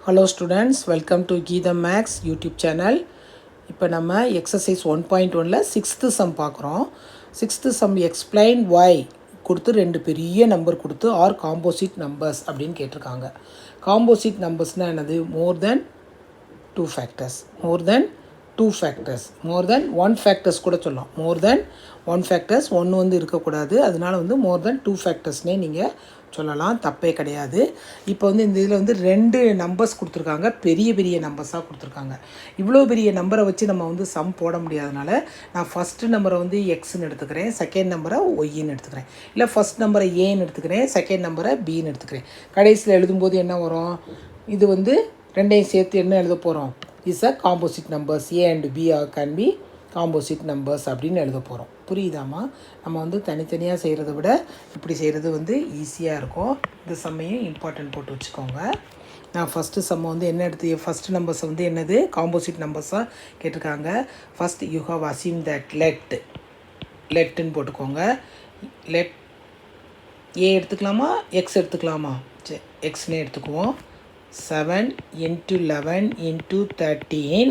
Hello students, welcome to Geetha Max YouTube channel. இப்போ நம்ம exercise 1.1ல 6th sum பார்க்குறோம். 6th sum explain why கொடுத்து ரெண்டு பெரிய நம்பர் கொடுத்து ஆர் காம்போசிட் நம்பர்ஸ் அப்படின்னு கேட்டிருக்காங்க. காம்போசிட் நம்பர்ஸ்னால் என்னது? மோர் தென் டூ ஃபேக்டர்ஸ், மோர் தென் ஒன் ஃபேக்டர்ஸ் கூட சொல்லலாம். மோர் தென் ஒன் ஃபேக்டர்ஸ், ஒன்று வந்து இருக்கக்கூடாது. அதனால் வந்து மோர் தென் டூ ஃபேக்டர்ஸ்னே நீங்கள் சொல்லலாம், தப்பே கிடையாது. இப்போ வந்து இந்த இதில் வந்து ரெண்டு நம்பர்ஸ் கொடுத்துருக்காங்க, பெரிய பெரிய நம்பர்ஸாக கொடுத்துருக்காங்க. இவ்வளோ பெரிய நம்பரை வச்சு நம்ம வந்து சம் போட முடியாதனால நான் ஃபஸ்ட்டு நம்பரை வந்து எக்ஸ்ன்னு எடுத்துக்கிறேன், செகண்ட் நம்பரை ஒய்ன்னு எடுத்துக்கிறேன், இல்லை ஃபஸ்ட் நம்பரை ஏன்னு எடுத்துக்கிறேன், செகண்ட் நம்பரை பின்னு எடுத்துக்கிறேன். கடைசியில் எழுதும்போது என்ன வரும்? இது வந்து ரெண்டையும் சேர்த்து என்ன எழுத போகிறோம்? Is a composite numbers. A and B can be composite numbers அப்படின்னு எழுத போகிறோம். புரியுதாம்மா? நம்ம வந்து தனித்தனியாக செய்கிறத விட இப்படி செய்கிறது வந்து ஈஸியாக இருக்கும். இந்த சம்மையும் இம்பார்ட்டன்ட் போட்டு வச்சுக்கோங்க. நான் ஃபஸ்ட்டு சம்மை வந்து என்ன எடுத்து ஃபஸ்ட்டு நம்பர்ஸ் வந்து என்னது? காம்போசிட் நம்பர்ஸாக கேட்டிருக்காங்க. First you have assume that லெட்டுன்னு போட்டுக்கோங்க. லெட் ஏ எடுத்துக்கலாமா, எக்ஸ் எடுத்துக்கலாமா? சரி, எக்ஸ்னே எடுத்துக்குவோம். 7 × 11 × 13.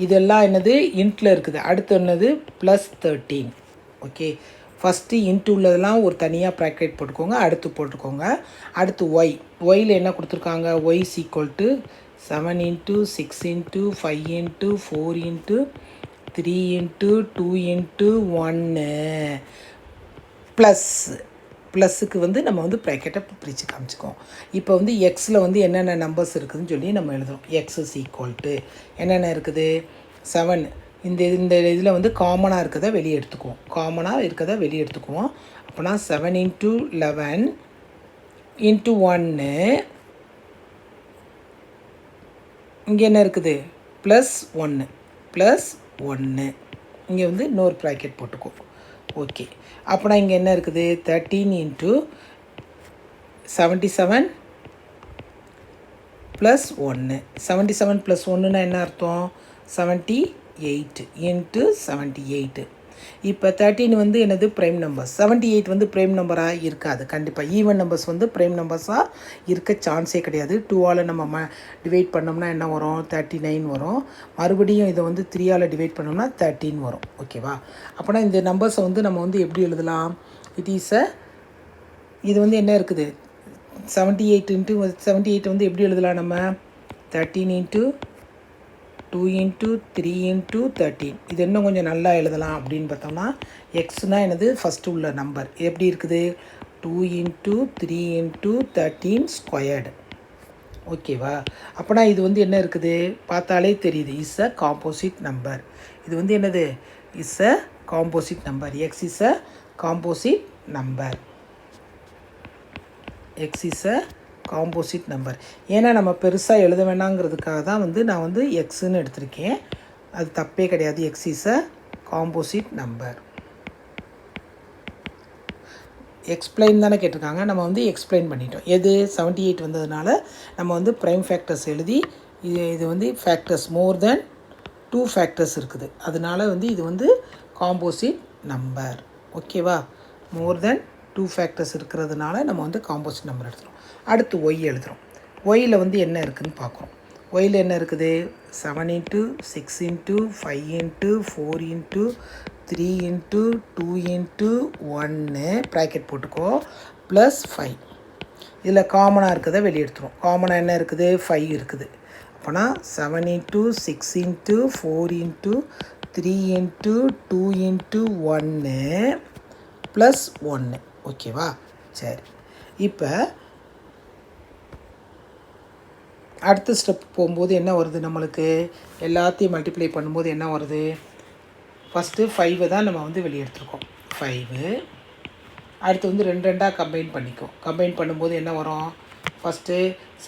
இதெல்லாம் என்னது? இன்ட்டில் இருக்குது. அடுத்து என்னது? +13. ஓகே, ஃபஸ்ட்டு இன்ட்டு உள்ளதெல்லாம் ஒரு தனியாக ப்ராக்கெட் போட்டுக்கோங்க, அடுத்து போட்டுக்கோங்க. அடுத்து ஒயில் என்ன கொடுத்துருக்காங்க? ஒய் = 7 × 6 × 5 × 4 × 3 × 2 × 1 ப்ளஸ்ஸுக்கு வந்து நம்ம வந்து ப்ராக்கெட்டை பிரித்து காமிச்சிக்கோம். இப்போ வந்து எக்ஸில் வந்து என்னென்ன நம்பர்ஸ் இருக்குதுன்னு சொல்லி நம்ம எழுதுகிறோம். எக்ஸ் = என்னென்ன இருக்குது? 7. இந்த இதில் வந்து காமனாக இருக்கிறத வெளியே எடுத்துக்குவோம். அப்போனா 7 × 11 × 1. இங்கே என்ன இருக்குது? +1 இங்கே வந்து இன்னொரு ப்ராக்கெட் போட்டுக்குவோம். ஓகே, அப்போனா இங்கே என்ன இருக்குது? 13 × 77 +1. 77 + 1ன்னா என்ன அர்த்தம்? 78 × 78. இப்போ 13 வந்து என்னது? Prime numbers. 78 வந்து ப்ரைம் நம்பராக இருக்காது. கண்டிப்பாக ஈவன் நம்பர்ஸ் வந்து ப்ரைம் நம்பர்ஸாக இருக்க சான்ஸே கிடையாது. 2ஆல் நம்ம டிவைட் பண்ணோம்னா என்ன வரும்? 39 வரும். மறுபடியும் இதை வந்து 3ஆல் டிவைட் பண்ணோம்னா 13 வரும். ஓகேவா? அப்போனா இந்த நம்பர்ஸை வந்து நம்ம வந்து எப்படி எழுதலாம்? இது வந்து என்ன இருக்குது? 78 × 78 வந்து எப்படி எழுதலாம் நம்ம? 13 × 2 × 3 × 13. இது இன்னும் கொஞ்சம் நல்லா எழுதலாம் அப்படின்னு பார்த்தோம்னா, எக்ஸ்னால் என்னது? ஃபஸ்ட்டு உள்ள நம்பர் எப்படி இருக்குது? 2 × 3 × 13². ஓகேவா? அப்போனா இது வந்து என்ன இருக்குது? பார்த்தாலே தெரியுது, இஸ் அ காம்போசிட் நம்பர். இது வந்து என்னது? Is a composite number. X is a composite number. X is a composite number. ஏன்னா நம்ம பெருசாக எழுத வேணாங்கிறதுக்காக தான் வந்து நான் வந்து எக்ஸுன்னு எடுத்திருக்கேன். அது தப்பே கிடையாது. X is a composite number. Explain தானே கேட்டிருக்காங்க, நம்ம வந்து எக்ஸ்பிளைன் பண்ணிட்டோம். எது? 78 வந்ததுனால நம்ம வந்து ப்ரைம் ஃபேக்டர்ஸ் எழுதி இது வந்து ஃபேக்டர்ஸ் மோர் தென் 2 ஃபேக்டர்ஸ் இருக்குது. அதனால வந்து இது வந்து காம்போசிட் நம்பர். ஓகேவா? மோர் தென் 2 ஃபேக்டர்ஸ் இருக்கிறதுனால நம்ம வந்து காம்போசிட் நம்பர் எடுத்துகிறோம். அடுத்து ஒய் எழுதுகிறோம். ஒயில் வந்து என்ன இருக்குதுன்னு பார்க்குறோம். ஒயில் என்ன இருக்குது? 7 × 6 × 5 × 4 × 3 × 2 × 1 ப்ராக்கெட் போட்டுக்கோ, +5. இதில் காமனாக இருக்கிறத வெளியே எடுத்துரும். காமனாக என்ன இருக்குது? 5 இருக்குது. அப்போனா 7 × 6 × 4 × 3 × 2 × 1 +1. ஓகேவா? சரி, இப்போ அடுத்த ஸ்டெப் போகும்போது என்ன வருது? நம்மளுக்கு எல்லாத்தையும் மல்டிப்ளை பண்ணும்போது என்ன வருது? ஃபஸ்ட்டு 5 தான் நம்ம வந்து வெளியே எடுத்துருக்கோம். 5. அடுத்து வந்து 2 கம்பைன் பண்ணும்போது என்ன வரும்? ஃபஸ்ட்டு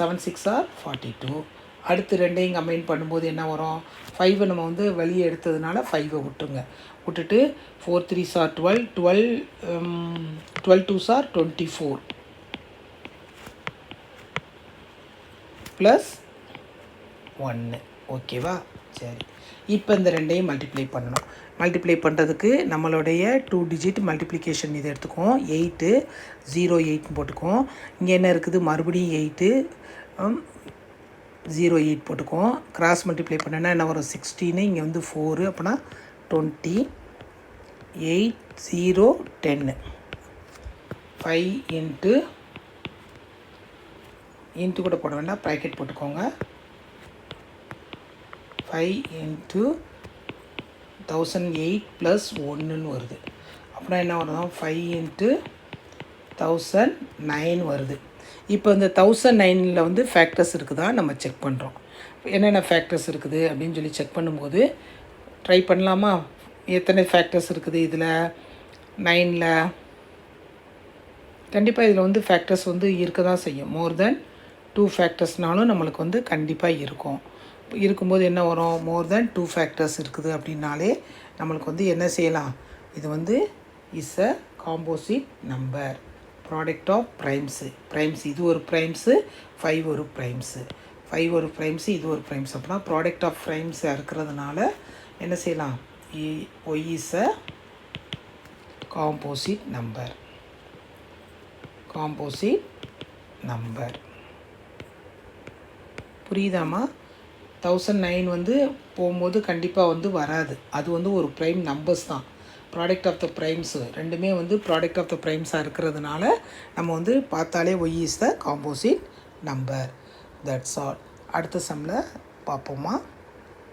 7 × 6 = 42. அடுத்து ரெண்டையும் கம்பைன் பண்ணும்போது என்ன வரும்? 5 நம்ம வந்து வெளியே எடுத்ததுனால 5 விட்டுட்டு 4 × 3 = 12, 12 2 = 24 +1. ஓகேவா? சரி, இப்போ இந்த ரெண்டையும் மல்டிப்ளை பண்ணுறதுக்கு நம்மளுடைய 2 டிஜிட் மல்டிப்ளிகேஷன் இதை எடுத்துக்குவோம். 8 0 8 போட்டுக்குவோம். இங்கே என்ன இருக்குது? மறுபடியும் 8 08 போட்டுக்குவோம். கிராஸ் மல்டிப்ளை பண்ணனா என்ன வரும் 16, இங்கே வந்து 4, அப்போனா 20, 8, 0, 10. 5 இன்ட்டு கூட போட வேண்டாம், ப்ராக்கெட் போட்டுக்கோங்க. 5 இன்ட்டு 1008 ப்ளஸ் 1ன்னு வருது. அப்படின்னா என்ன வரும் 5 இன்ட்டு 1009 வருது. இப்போ இந்த 1009ல் வந்து ஃபேக்டர்ஸ் இருக்குதா நம்ம செக் பண்ணுறோம். என்னென்ன ஃபேக்டர்ஸ் இருக்குது அப்படின்னு சொல்லி செக் பண்ணும்போது ட்ரை பண்ணலாமா? எத்தனை ஃபேக்டர்ஸ் இருக்குது இதில் 9ல்? கண்டிப்பாக இதில் வந்து ஃபேக்டர்ஸ் வந்து இருக்க தான் செய்யும். மோர் தென் 2 ஃபேக்டர்ஸ்னாலும் நம்மளுக்கு வந்து கண்டிப்பாக இருக்கும். இருக்கும்போது என்ன வரும், மோர் தென் 2 ஃபேக்டர்ஸ் இருக்குது அப்படின்னாலே நம்மளுக்கு வந்து என்ன செய்யலாம், இது வந்து is a composite number, product of primes. இது ஒரு ப்ரைம்ஸு, 5 ஒரு ப்ரைம்ஸு, 5 ஒரு ப்ரைம்ஸு, இது ஒரு ப்ரைம்ஸ். அப்படின்னா ப்ராடக்ட் ஆஃப் ப்ரைம்ஸாக இருக்கிறதுனால என்ன செய்யலாம், why is a composite number. புரியுதாம்மா? 1009 வந்து போகும்போது கண்டிப்பாக வந்து வராது. அது வந்து ஒரு ப்ரைம் நம்பர்ஸ் தான். ப்ராடக்ட் ஆஃப் த ப்ரைம்ஸு ரெண்டுமே வந்து ப்ராடக்ட் ஆஃப் த ப்ரைம்ஸாக இருக்கிறதுனால நம்ம வந்து பார்த்தாலே why is the composite number. That's all. அடுத்த சம்மில் பார்ப்போமா?